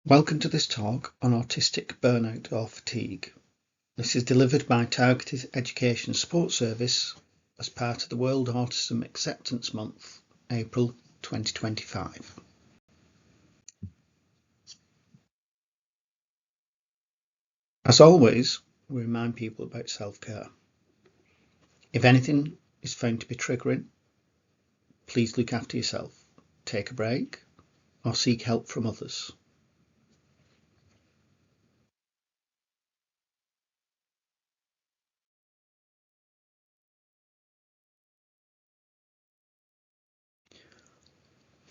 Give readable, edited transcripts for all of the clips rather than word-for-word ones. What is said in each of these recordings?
Welcome to this talk on autistic burnout or fatigue. This is delivered by Targeted Education Support Service as part of the World Autism Acceptance Month, April 2025. As always, we remind people about self-care. If anything is found to be triggering, please look after yourself, take a break, or seek help from others.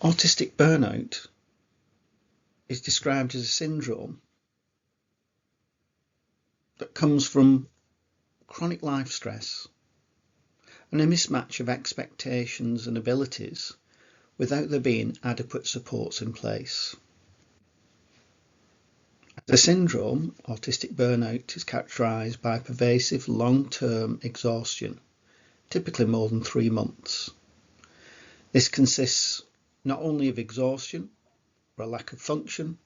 Autistic burnout is described as a syndrome that comes from chronic life stress and a mismatch of expectations and abilities without there being adequate supports in place. As a syndrome, autistic burnout is characterised by pervasive long-term exhaustion, typically more than 3 months. This consists not only of exhaustion, but a lack of function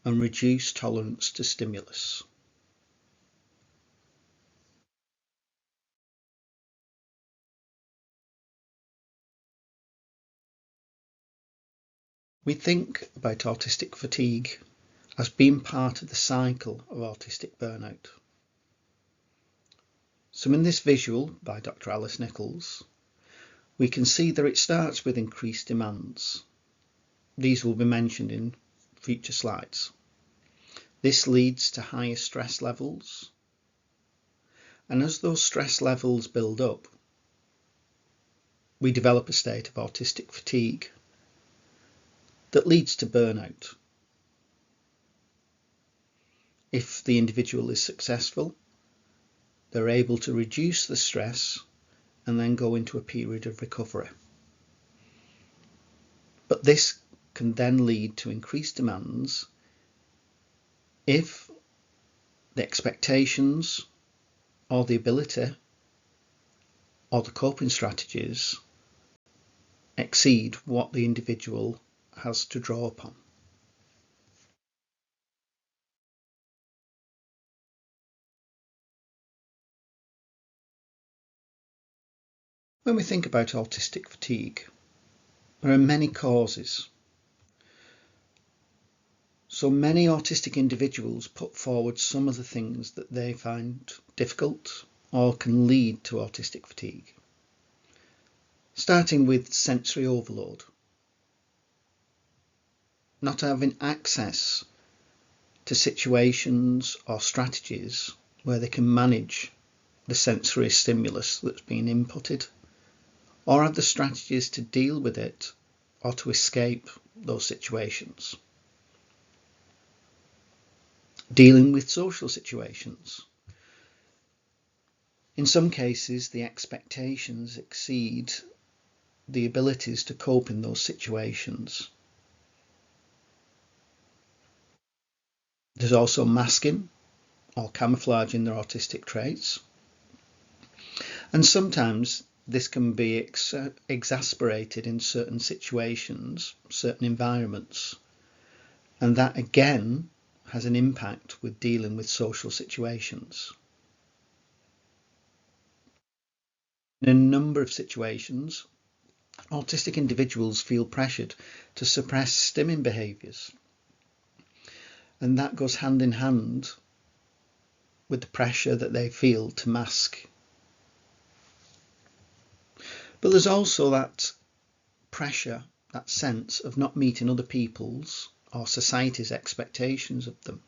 and reduced tolerance to stimulus. We think about autistic fatigue as being part of the cycle of autistic burnout. So in this visual by Dr. Alice Nichols, we can see that it starts with increased demands. These will be mentioned in future slides. This leads to higher stress levels, and as those stress levels build up, we develop a state of autistic fatigue that leads to burnout. If the individual is successful, they're able to reduce the stress and then go into a period of recovery. But this can then lead to increased demands if the expectations or the ability or the coping strategies exceed what the individual has to draw upon. When we think about autistic fatigue, there are many causes. So many autistic individuals put forward some of the things that they find difficult or can lead to autistic fatigue. Starting with sensory overload. Not having access to situations or strategies where they can manage the sensory stimulus that's being inputted, or have the strategies to deal with it or to escape those situations. Dealing with social situations. In some cases, the expectations exceed the abilities to cope in those situations. There's also masking or camouflaging their autistic traits. And sometimes this can be exasperated in certain situations, certain environments. And that again has an impact with dealing with social situations. In a number of situations, autistic individuals feel pressured to suppress stimming behaviours, and that goes hand in hand with the pressure that they feel to mask. But there's also that pressure, that sense of not meeting other people's or society's expectations of them.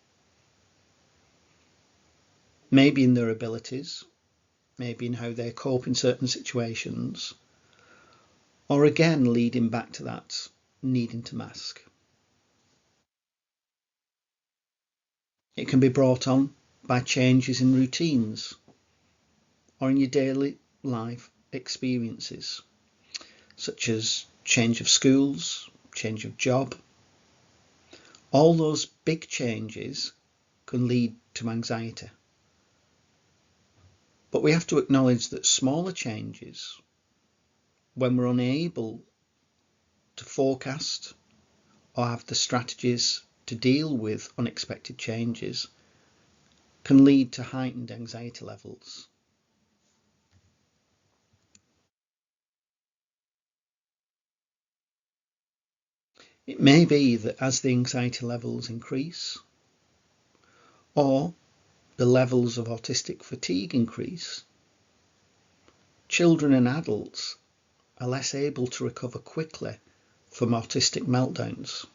Maybe in their abilities, maybe in how they cope in certain situations, or again leading back to that needing to mask. It can be brought on by changes in routines or in your daily life experiences, such as change of schools, change of job. All those big changes can lead to anxiety. But we have to acknowledge that smaller changes, when we're unable to forecast or have the strategies to deal with unexpected changes can lead to heightened anxiety levels. It may be that as the anxiety levels increase, or the levels of autistic fatigue increase, children and adults are less able to recover quickly from autistic meltdowns.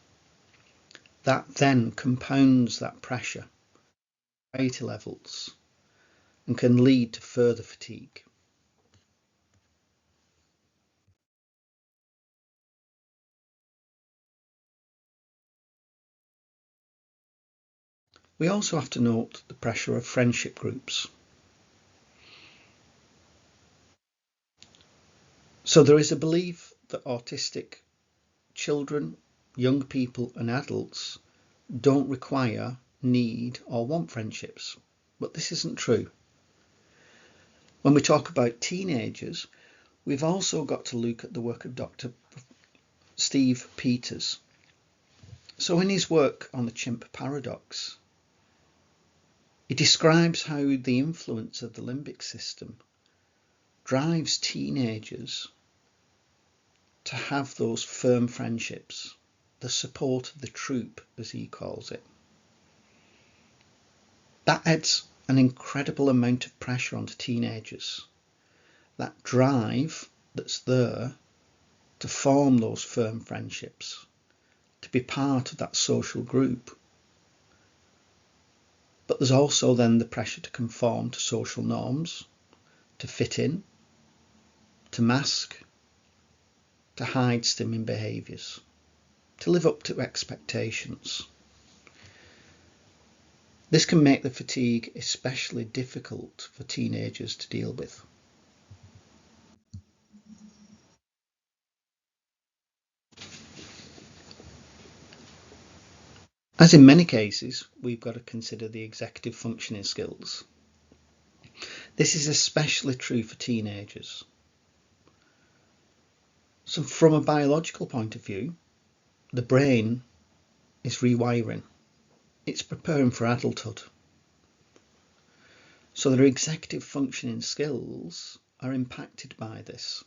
That then compounds that pressure, anxiety levels, and can lead to further fatigue. We also have to note the pressure of friendship groups. So there is a belief that autistic children, young people and adults don't require, need or want friendships, but this isn't true. When we talk about teenagers, we've also got to look at the work of Dr. Steve Peters. So in his work on the chimp paradox, he describes how the influence of the limbic system drives teenagers to have those firm friendships, the support of the troop, as he calls it. That adds an incredible amount of pressure onto teenagers. That drive that's there to form those firm friendships, to be part of that social group. But there's also then the pressure to conform to social norms, to fit in, to mask, to hide stimming behaviours, to live up to expectations. This can make the fatigue especially difficult for teenagers to deal with. As in many cases, we've got to consider the executive functioning skills. This is especially true for teenagers. So from a biological point of view, the brain is rewiring. It's preparing for adulthood. So their executive functioning skills are impacted by this.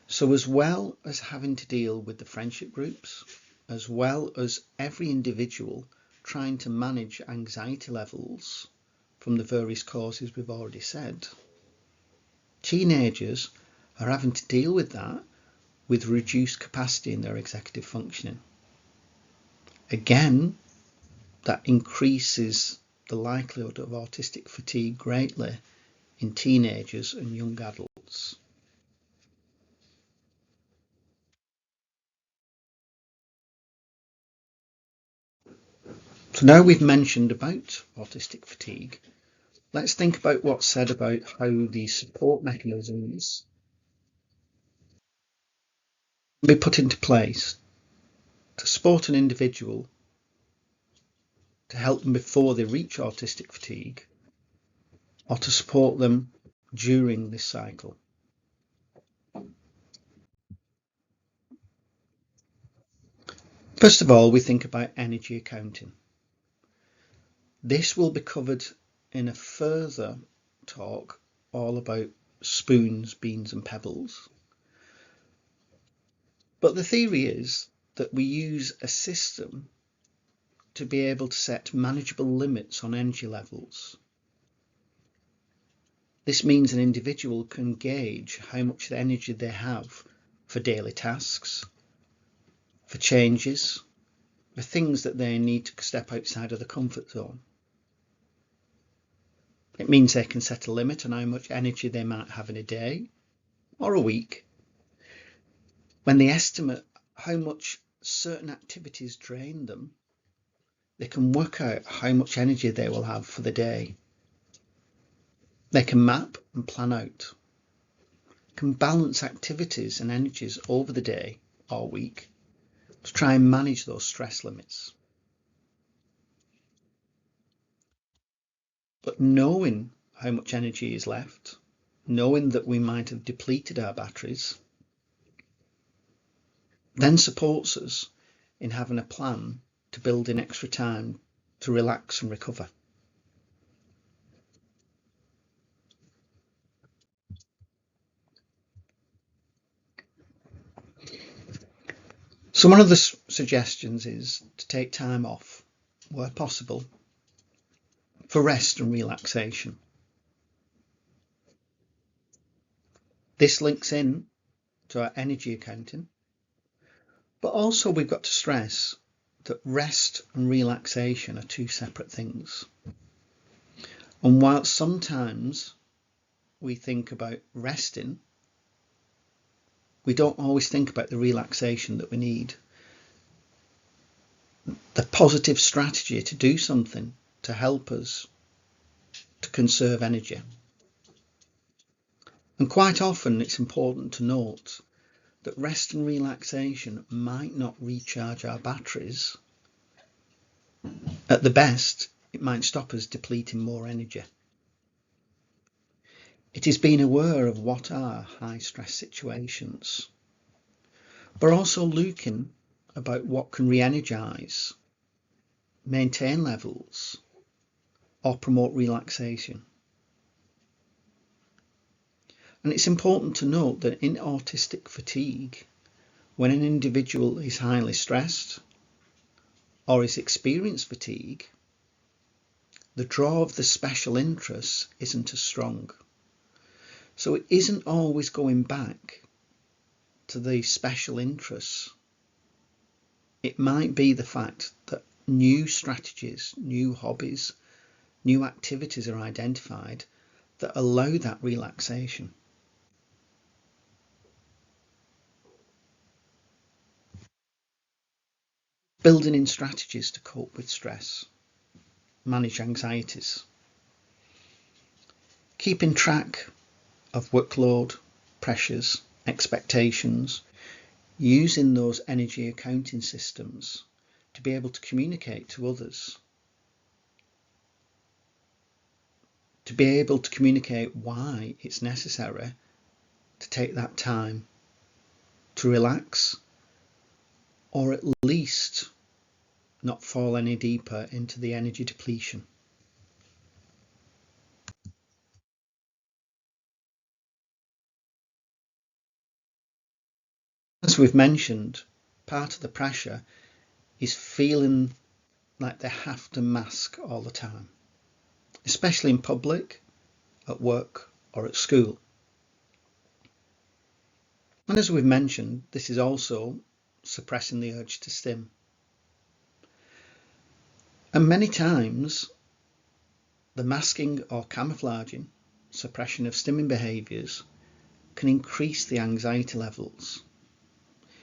So as well as having to deal with the friendship groups, as well as every individual trying to manage anxiety levels from the various causes we've already said, teenagers are having to deal with that with reduced capacity in their executive functioning. Again, that increases the likelihood of autistic fatigue greatly in teenagers and young adults. So now we've mentioned about autistic fatigue, let's think about what's said about how these support mechanisms can be put into place to support an individual, to help them before they reach autistic fatigue, or to support them during this cycle. First of all, we think about energy accounting. This will be covered in a further talk all about spoons, beans and pebbles. But the theory is that we use a system to be able to set manageable limits on energy levels. This means an individual can gauge how much energy they have for daily tasks, for changes, for things that they need to step outside of the comfort zone. It means they can set a limit on how much energy they might have in a day or a week. When they estimate how much certain activities drain them, they can work out how much energy they will have for the day. They can map and plan out, can balance activities and energies over the day or week to try and manage those stress limits. But knowing how much energy is left, knowing that we might have depleted our batteries, then supports us in having a plan to build in extra time to relax and recover. So one of the suggestions is to take time off, where possible, for rest and relaxation. This links in to our energy accounting, but also we've got to stress that rest and relaxation are two separate things. And while sometimes we think about resting, we don't always think about the relaxation that we need. The positive strategy to do something to help us to conserve energy. And quite often it's important to note that rest and relaxation might not recharge our batteries. At the best, it might stop us depleting more energy. It is being aware of what are high stress situations, but also looking about what can re-energise, maintain levels, or promote relaxation. And it's important to note that in autistic fatigue, when an individual is highly stressed or is experiencing fatigue, the draw of the special interests isn't as strong. So it isn't always going back to the special interests. It might be the fact that new strategies, new hobbies, new activities are identified that allow that relaxation. Building in strategies to cope with stress, manage anxieties, keeping track of workload, pressures, expectations, using those energy accounting systems to be able to communicate to others, to be able to communicate why it's necessary to take that time to relax, or at least not fall any deeper into the energy depletion. As we've mentioned, part of the pressure is feeling like they have to mask all the time, especially in public, at work, or at school. And as we've mentioned, this is also suppressing the urge to stim. And many times, the masking or camouflaging, suppression of stimming behaviours can increase the anxiety levels.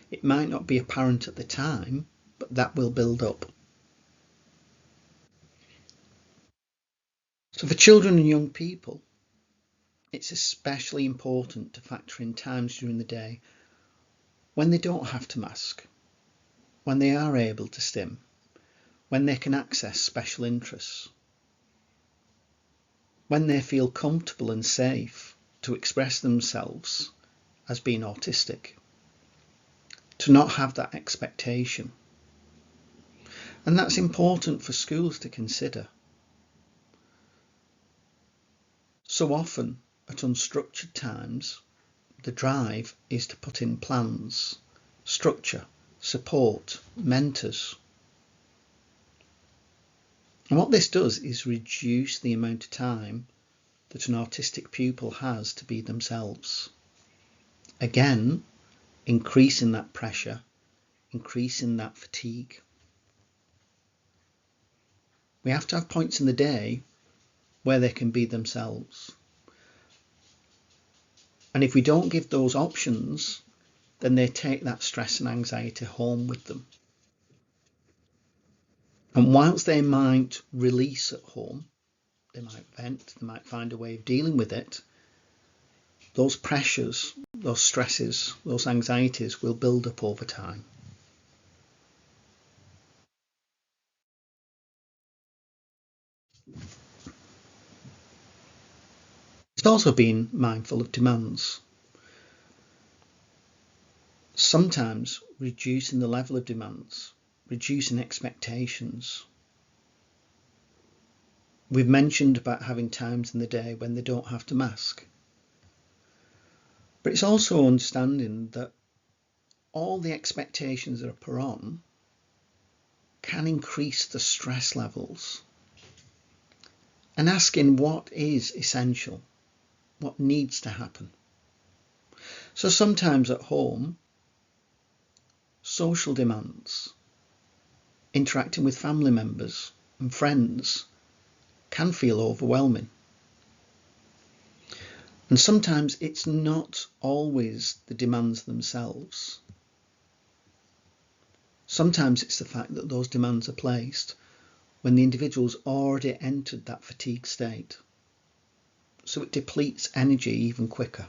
It might not be apparent at the time, but that will build up. So for children and young people, it's especially important to factor in times during the day when they don't have to mask, when they are able to stim, when they can access special interests, when they feel comfortable and safe to express themselves as being autistic, to not have that expectation. And that's important for schools to consider. So often at unstructured times, the drive is to put in plans, structure, support, mentors. And what this does is reduce the amount of time that an autistic pupil has to be themselves. Again, increasing that pressure, increasing that fatigue. We have to have points in the day where they can be themselves. And if we don't give those options, then they take that stress and anxiety home with them. And whilst they might release at home, they might vent, they might find a way of dealing with it, those pressures, those stresses, those anxieties will build up over time. It's also being mindful of demands. Sometimes reducing the level of demands reducing expectations. We've mentioned about having times in the day when they don't have to mask. But it's also understanding that all the expectations that are put on can increase the stress levels, and asking what is essential, what needs to happen. So sometimes at home, social demands, interacting with family members and friends can feel overwhelming. And sometimes it's not always the demands themselves. Sometimes it's the fact that those demands are placed when the individual's already entered that fatigue state. So it depletes energy even quicker.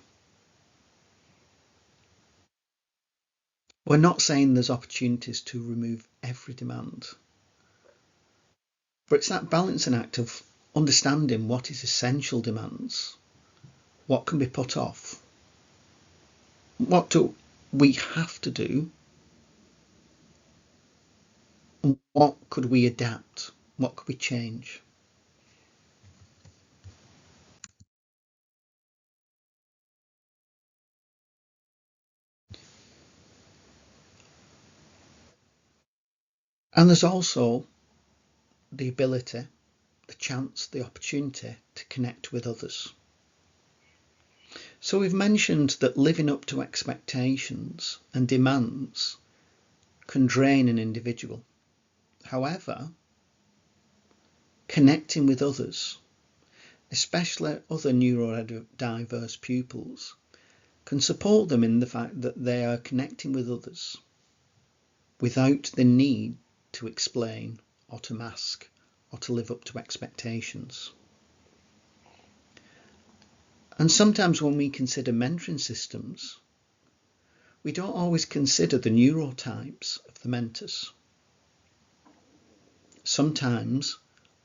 We're not saying there's opportunities to remove every demand, but it's that balancing act of understanding what is essential demands, what can be put off, what do we have to do, and what could we adapt, what could we change. And there's also the ability, the chance, the opportunity to connect with others. So we've mentioned that living up to expectations and demands can drain an individual. However, connecting with others, especially other neurodiverse pupils, can support them in the fact that they are connecting with others without the need to explain or to mask or to live up to expectations. And sometimes when we consider mentoring systems, we don't always consider the neurotypes of the mentors. Sometimes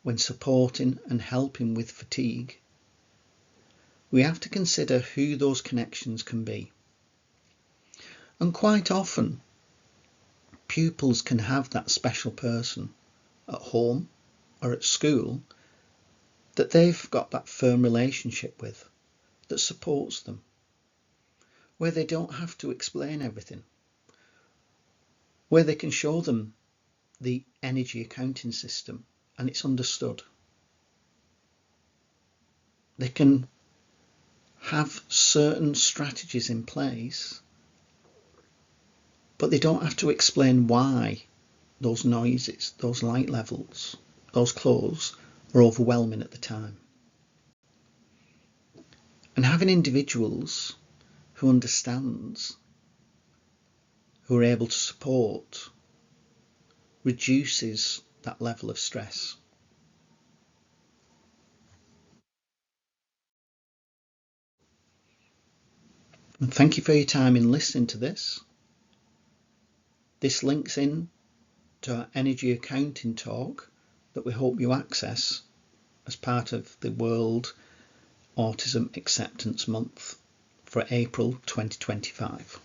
when supporting and helping with fatigue, we have to consider who those connections can be. And quite often, pupils can have that special person at home or at school that they've got that firm relationship with, that supports them, where they don't have to explain everything, where they can show them the energy accounting system and it's understood. They can have certain strategies in place, but they don't have to explain why those noises, those light levels, those clothes are overwhelming at the time. And having individuals who understands, who are able to support, reduces that level of stress. And thank you for your time in listening to this. This links in to our energy accounting talk that we hope you access as part of the World Autism Acceptance Month for April 2025.